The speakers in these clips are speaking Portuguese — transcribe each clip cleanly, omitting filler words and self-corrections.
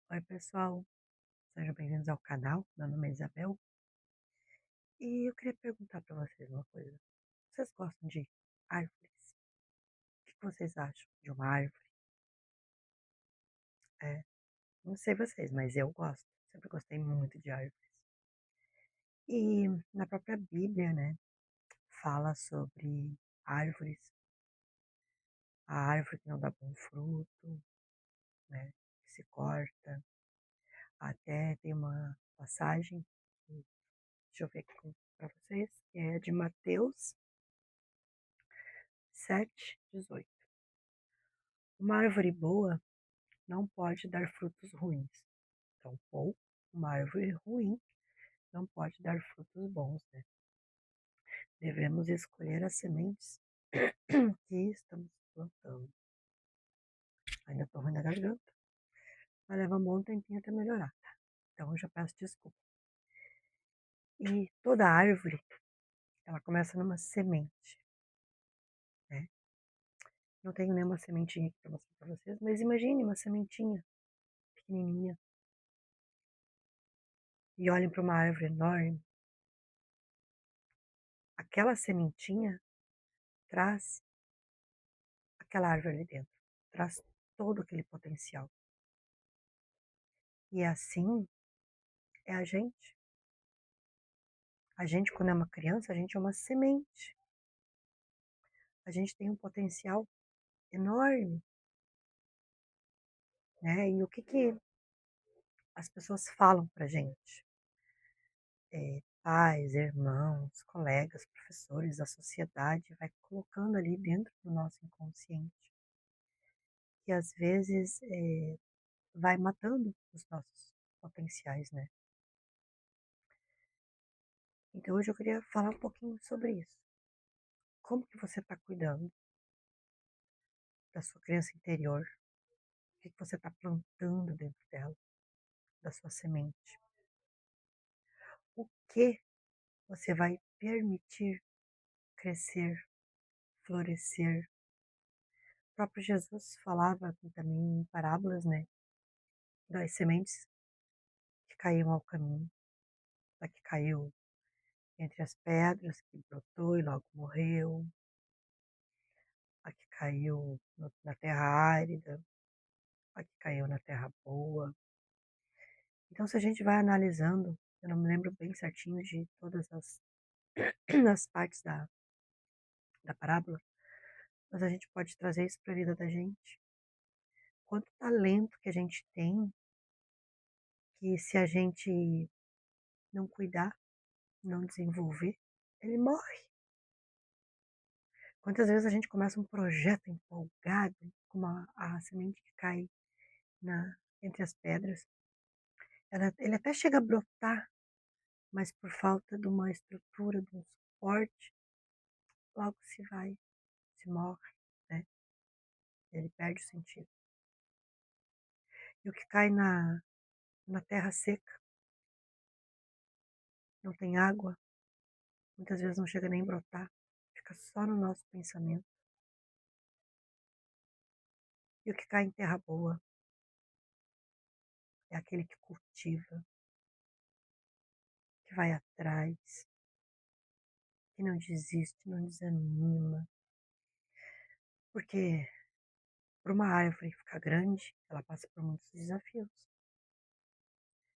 Oi, pessoal, sejam bem-vindos ao canal. Meu nome é Isabel e eu queria perguntar para vocês uma coisa. Vocês gostam de árvores? O que vocês acham de uma árvore? É, não sei vocês, mas eu gosto. Sempre gostei muito de árvores. E na própria Bíblia, né, fala sobre árvores, a árvore que não dá bom fruto, né, que se corta. Até tem uma passagem, deixa eu ver aqui para vocês, que é de Mateus 7:18. Uma árvore boa não pode dar frutos ruins. Tampouco uma árvore ruim não pode dar frutos bons, né? Devemos escolher as sementes que estamos plantando. Ainda estou ruim na garganta, vai levar um bom tempinho até melhorar, tá? Então eu já peço desculpa. E toda árvore, ela começa numa semente, né? Não tenho nenhuma sementinha aqui para mostrar para vocês, mas imagine uma sementinha pequenininha e olhem para uma árvore enorme. Aquela sementinha traz aquela árvore ali dentro, traz todo aquele potencial. E assim é a gente. A gente, quando é uma criança, a gente é uma semente. A gente tem um potencial enorme, né? E o que que as pessoas falam pra gente? Pais, irmãos, colegas, professores, a sociedade vai colocando ali dentro do nosso inconsciente. E às vezes vai matando os nossos potenciais, né? Então hoje eu queria falar um pouquinho sobre isso. Como que você está cuidando da sua criança interior? O que que você está plantando dentro dela, da sua semente? O que você vai permitir crescer, florescer? O próprio Jesus falava aqui também em parábolas, né? Das sementes que caíam ao caminho, da que caiu entre as pedras, que brotou e logo morreu, a que caiu na terra árida, a que caiu na terra boa. Então, se a gente vai analisando, eu não me lembro bem certinho de todas as partes da parábola, mas a gente pode trazer isso para a vida da gente. Quanto talento que a gente tem, que se a gente não cuidar, não desenvolver, ele morre. Quantas vezes a gente começa um projeto empolgado, como a semente que cai entre as pedras, ele até chega a brotar, mas por falta de uma estrutura, de um suporte, logo se vai, se morre, né? Ele perde o sentido. E o que cai na terra seca, não tem água, muitas vezes não chega nem a brotar, fica só no nosso pensamento. E o que cai em terra boa é aquele que cultiva, que vai atrás, que não desiste, não desanima. Porque para uma árvore ficar grande, ela passa por muitos desafios.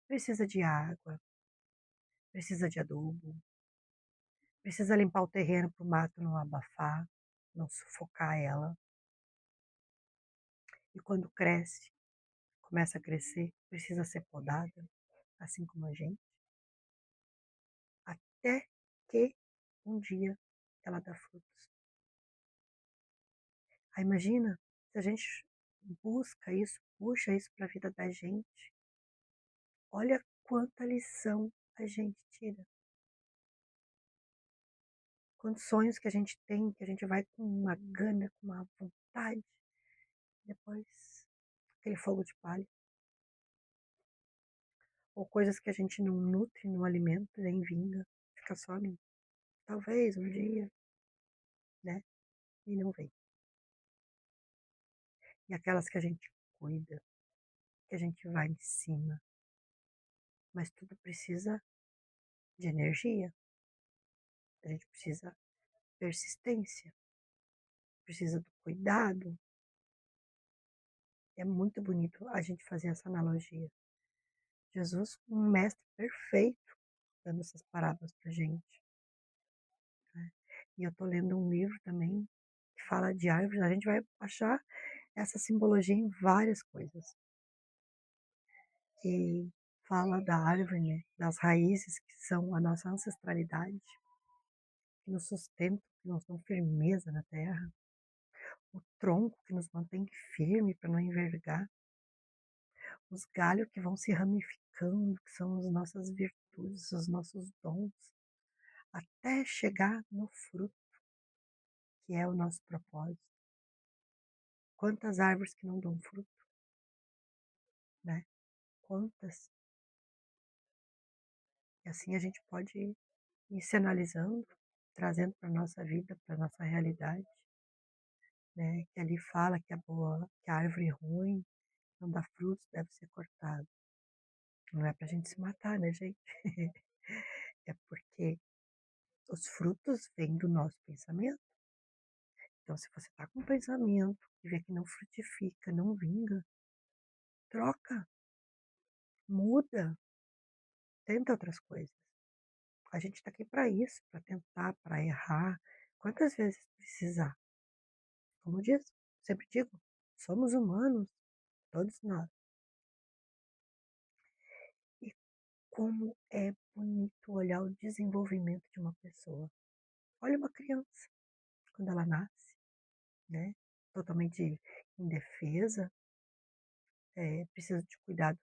Precisa de água, precisa de adubo, precisa limpar o terreno para o mato não abafar, não sufocar ela. E quando cresce, começa a crescer, precisa ser podada, assim como a gente, até que um dia ela dá frutos. Aí imagina se a gente busca isso, puxa isso para a vida da gente. Olha quanta lição a gente tira. Quantos sonhos que a gente tem, que a gente vai com uma gana, com uma vontade, depois aquele fogo de palha. Ou coisas que a gente não nutre, não alimenta, nem vinga, fica só no talvez um dia, né? E não vem. E aquelas que a gente cuida, que a gente vai em cima, mas tudo precisa de energia, a gente precisa persistência, precisa do cuidado. É muito bonito a gente fazer essa analogia. Jesus, um mestre perfeito, dando essas parábolas pra gente, né? E eu tô lendo um livro também que fala de árvores, a gente vai achar essa simbologia em várias coisas. Que fala da árvore, né? Das raízes que são a nossa ancestralidade, que nos sustentam, que nos dão firmeza na terra, o tronco que nos mantém firme para não envergar, os galhos que vão se ramificando, que são as nossas virtudes, os nossos dons, até chegar no fruto, que é o nosso propósito. Quantas árvores que não dão fruto, né? Quantas? E assim a gente pode ir se analisando, trazendo para a nossa vida, para a nossa realidade, né? Que ali fala que que a árvore ruim não dá frutos, deve ser cortada. Não é para a gente se matar, né, gente? É porque os frutos vêm do nosso pensamento. Então, se você está com um pensamento e vê que não frutifica, não vinga, troca, muda, tenta outras coisas. A gente está aqui para isso, para tentar, para errar, quantas vezes precisar. Como diz, sempre digo, somos humanos, todos nós. E como é bonito olhar o desenvolvimento de uma pessoa. Olha uma criança, quando ela nasce, né? Totalmente indefesa, precisa de cuidados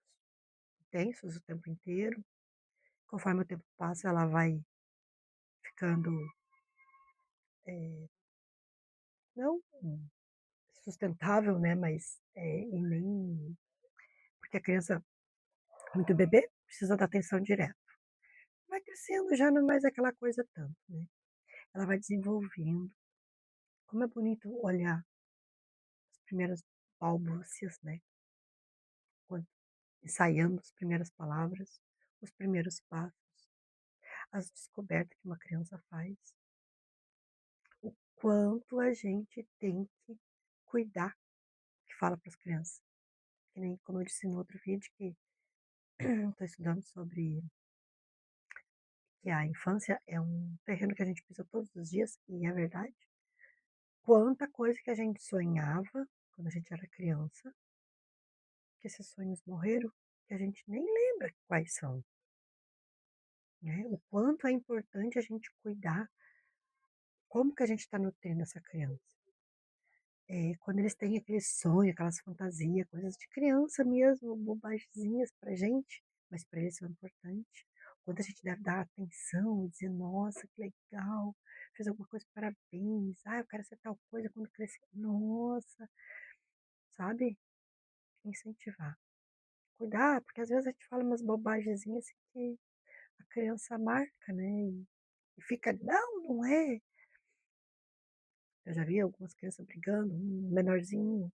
intensos o tempo inteiro. Conforme o tempo passa, ela vai ficando, não sustentável, né? Mas e nem. Porque a criança, muito bebê, precisa da atenção direta. Vai crescendo, já não é mais aquela coisa tanto, né? Ela vai desenvolvendo. Como é bonito olhar as primeiras balbúcias, né? Quando ensaiando as primeiras palavras, os primeiros passos, as descobertas que uma criança faz, o quanto a gente tem que cuidar, que fala para as crianças. Que nem como eu disse no outro vídeo, que estou estudando sobre que a infância é um terreno que a gente pisa todos os dias, e é verdade. Quanta coisa que a gente sonhava quando a gente era criança, que esses sonhos morreram, que a gente nem lembra quais são, né? O quanto é importante a gente cuidar, como que a gente está nutrindo essa criança. Quando eles têm aquele sonho, aquelas fantasias, coisas de criança mesmo, bobagemzinhas pra gente, mas para eles são importantes. Quando a gente deve dar atenção, dizer, nossa, que legal, fez alguma coisa, parabéns, eu quero ser tal coisa quando crescer, nossa, sabe? Incentivar. Cuidar, porque às vezes a gente fala umas bobagemzinhas assim que a criança marca, né? E fica, não, não é. Eu já vi algumas crianças brigando, um menorzinho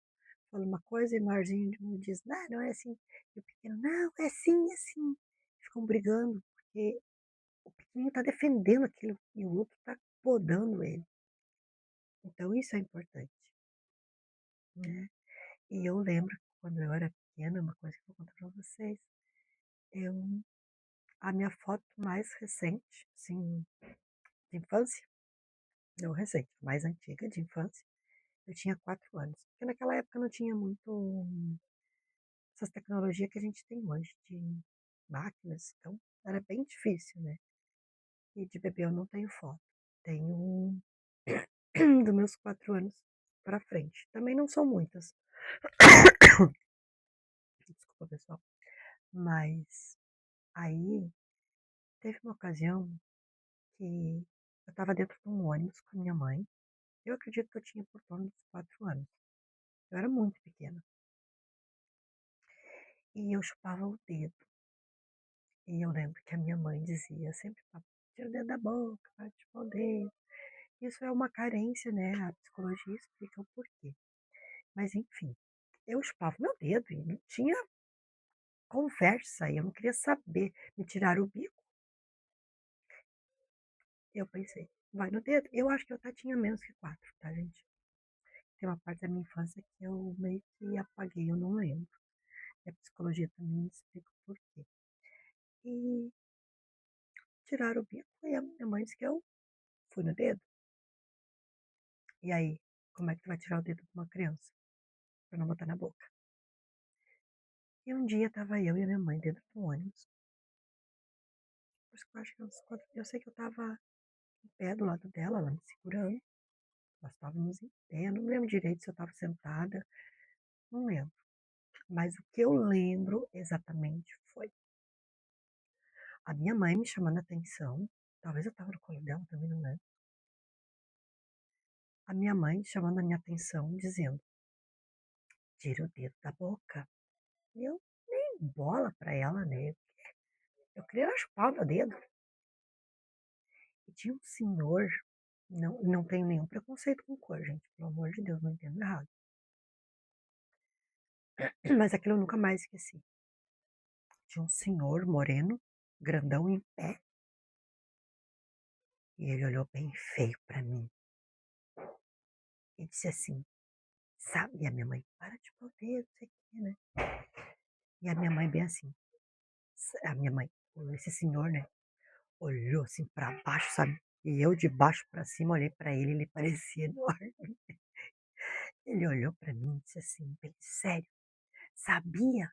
fala uma coisa e o maiorzinho diz, não, não é assim. E o pequeno, não, é assim, é assim. Ficam brigando, porque o pequenininho está defendendo aquilo e o outro está podando ele. Então isso é importante, né? E eu lembro que quando eu era pequena, uma coisa que eu vou contar para vocês, eu, a minha foto mais recente, assim, de infância, não recente, mais antiga de infância, eu tinha 4 anos. Porque naquela época não tinha muito essas tecnologias que a gente tem hoje, de máquinas, então era bem difícil, né? E de bebê eu não tenho foto. Tenho dos meus 4 anos para frente. Também não são muitas. Desculpa, pessoal. Mas aí teve uma ocasião que eu estava dentro de um ônibus com a minha mãe. Eu acredito que eu tinha por torno dos 4 anos. Eu era muito pequena. E eu chupava o dedo. E eu lembro que a minha mãe dizia sempre, tira o dedo da boca, para de chupar o dedo. Isso é uma carência, né? A psicologia explica o porquê. Mas enfim, eu chupava meu dedo e não tinha. conversa, e eu não queria saber, me tiraram o bico. Eu pensei: "Vai no dedo". Eu acho que eu até tinha menos que 4, tá, gente. Tem uma parte da minha infância que eu meio que apaguei, eu não lembro. E a psicologia também me explica o porquê. E tiraram o bico e a minha mãe disse que eu fui no dedo. E aí, como é que tu vai tirar o dedo de uma criança pra não botar na boca? E um dia estava eu e a minha mãe dentro do ônibus, acho que uns 4, eu sei que eu estava em pé do lado dela, ela me segurando, nós estávamos em pé, não lembro direito se eu estava sentada, não lembro. Mas o que eu lembro exatamente foi a minha mãe me chamando a atenção, talvez eu estava no colo dela também, não lembro. A minha mãe chamando a minha atenção, dizendo: "Tira o dedo da boca". E eu nem bola pra ela, né, eu queria chupar o meu dedo. E tinha um senhor, não tenho nenhum preconceito com cor, gente, pelo amor de Deus, não entendo errado. Mas aquilo eu nunca mais esqueci. Tinha um senhor moreno, grandão, em pé, e ele olhou bem feio pra mim e disse assim, sabe, e a minha mãe: "Para de poder, não sei o quê, né". E a minha mãe bem assim, a minha mãe, esse senhor, né, olhou assim pra baixo, sabe, e eu de baixo pra cima olhei pra ele, ele parecia enorme. Ele olhou pra mim e disse assim, bem sério: "Sabia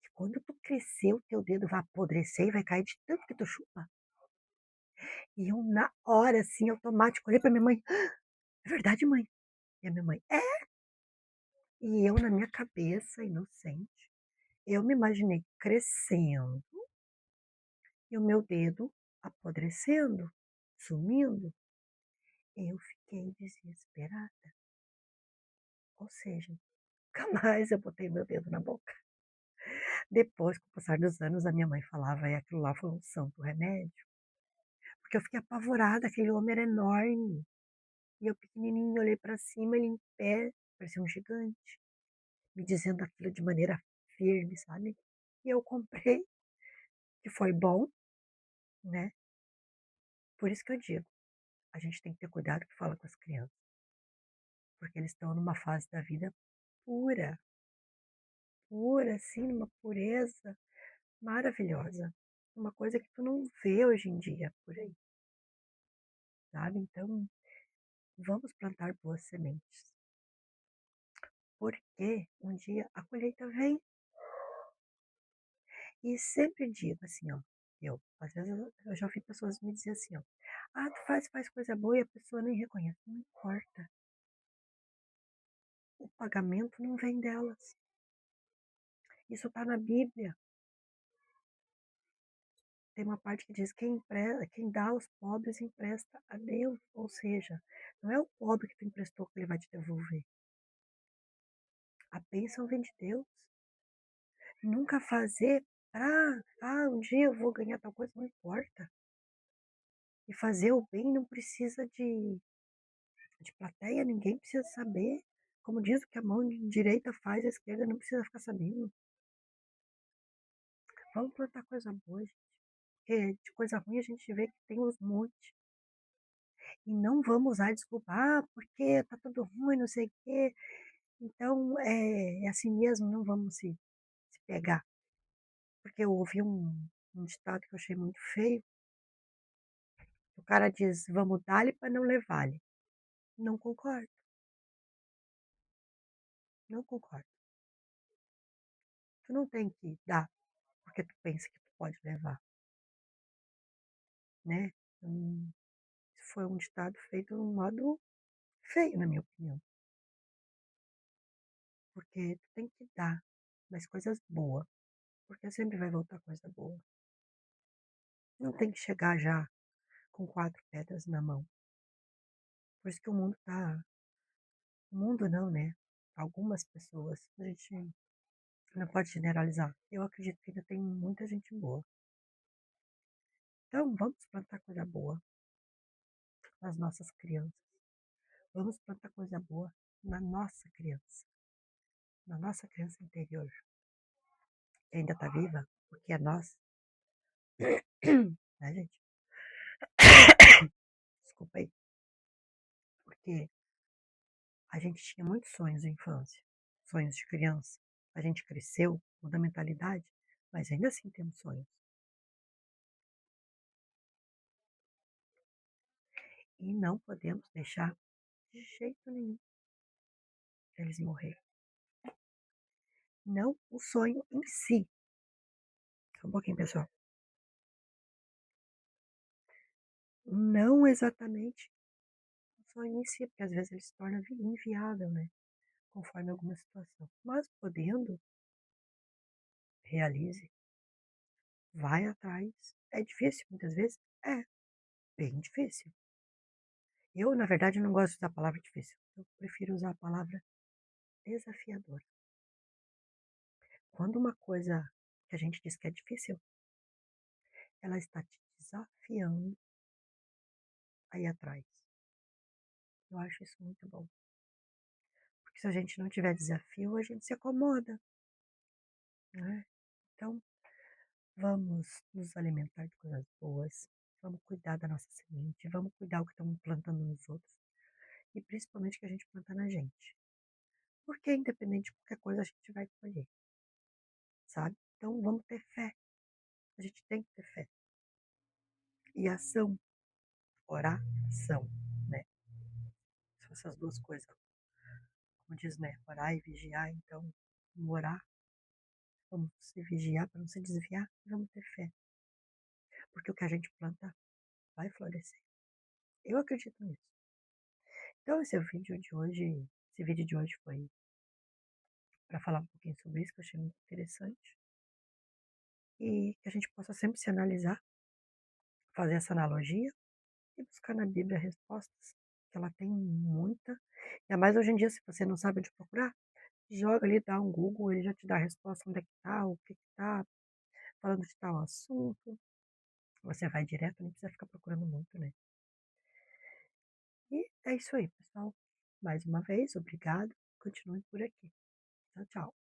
que quando tu crescer o teu dedo vai apodrecer e vai cair de tanto que tu chupa?". E eu na hora, assim, automático, olhei pra minha mãe: "É verdade, mãe?". E a minha mãe: "É". E eu na minha cabeça, inocente, eu me imaginei crescendo e o meu dedo apodrecendo, sumindo. Eu fiquei desesperada. Ou seja, nunca mais eu botei meu dedo na boca. Depois, com o passar dos anos, a minha mãe falava: "E aquilo lá foi um santo remédio", porque eu fiquei apavorada, aquele homem era enorme. E eu pequenininha, olhei para cima, ele em pé, parecia um gigante, me dizendo aquilo de maneira firme, sabe. E eu comprei, que foi bom, né. Por isso que eu digo, a gente tem que ter cuidado que fala com as crianças, porque eles estão numa fase da vida pura, pura, assim, numa pureza maravilhosa, uma coisa que tu não vê hoje em dia por aí, sabe. Então, vamos plantar boas sementes, porque um dia a colheita vem. E sempre digo assim, ó, eu, às vezes eu já ouvi pessoas me dizer assim, ó: "Ah, tu faz coisa boa e a pessoa nem reconhece". Não importa, o pagamento não vem delas. Isso está na Bíblia. Tem uma parte que diz: "Quem dá aos pobres empresta a Deus", ou seja, não é o pobre que tu emprestou que ele vai te devolver. A bênção vem de Deus. Nunca fazer pra: "Ah, um dia eu vou ganhar tal coisa", não importa. E fazer o bem não precisa de plateia, ninguém precisa saber. Como diz, o que a mão direita faz, a esquerda não precisa ficar sabendo. Vamos plantar coisa boa, gente, porque de coisa ruim a gente vê que tem uns monte. E não vamos usar desculpa: "Ah, porque tá tudo ruim, não sei o quê, então é assim mesmo, não vamos se pegar". Porque eu ouvi um ditado que eu achei muito feio, o cara diz: "Vamos dar-lhe para não levar-lhe". Não concordo, não concordo. Tu não tem que dar, porque tu pensa que tu pode levar, né. Hum. Foi um ditado feito de um modo feio, na minha opinião, porque tu tem que dar, mas coisas boas, porque sempre vai voltar coisa boa. Não tem que chegar já com 4 pedras na mão. Por isso que o mundo não, né, algumas pessoas, a gente não pode generalizar. Eu acredito que ainda tem muita gente boa. Então vamos plantar coisa boa nas nossas crianças, vamos plantar coisa boa na nossa criança interior. que ainda está viva, porque é nós, né, gente? Desculpa aí, porque a gente tinha muitos sonhos de infância, sonhos de criança. A gente cresceu, muda a mentalidade, mas ainda assim temos sonhos. E não podemos deixar de jeito nenhum eles morrerem. Não o sonho em si. Só um pouquinho, pessoal. Não exatamente o sonho em si, porque às vezes ele se torna inviável, né? Conforme alguma situação. Mas podendo, realize, vai atrás. É difícil muitas vezes? É, bem difícil. Eu, na verdade, não gosto de usar a palavra difícil. Eu prefiro usar a palavra desafiadora. Quando uma coisa que a gente diz que é difícil, ela está te desafiando a ir atrás. Eu acho isso muito bom. Porque se a gente não tiver desafio, a gente se acomoda, né? Então, vamos nos alimentar de coisas boas, vamos cuidar da nossa semente, vamos cuidar do que estamos plantando nos outros e principalmente o que a gente planta na gente. Porque independente de qualquer coisa, a gente vai colher, sabe? Então, vamos ter fé. A gente tem que ter fé. E ação, oração, né? São essas duas coisas. Como diz, né? Orar e vigiar. Então, vamos orar, vamos se vigiar para não se desviar e vamos ter fé. Porque o que a gente planta vai florescer. Eu acredito nisso. Então, esse vídeo de hoje foi para falar um pouquinho sobre isso, que eu achei muito interessante. E que a gente possa sempre se analisar, fazer essa analogia e buscar na Bíblia respostas, que ela tem muita. Ainda mais hoje em dia, se você não sabe onde procurar, joga ali, dá um Google, ele já te dá a resposta onde é que tá, o que que tá, falando de tal assunto. Você vai direto, nem precisa ficar procurando muito, né? E é isso aí, pessoal. Mais uma vez, obrigado. Continue por aqui. Tchau, tchau.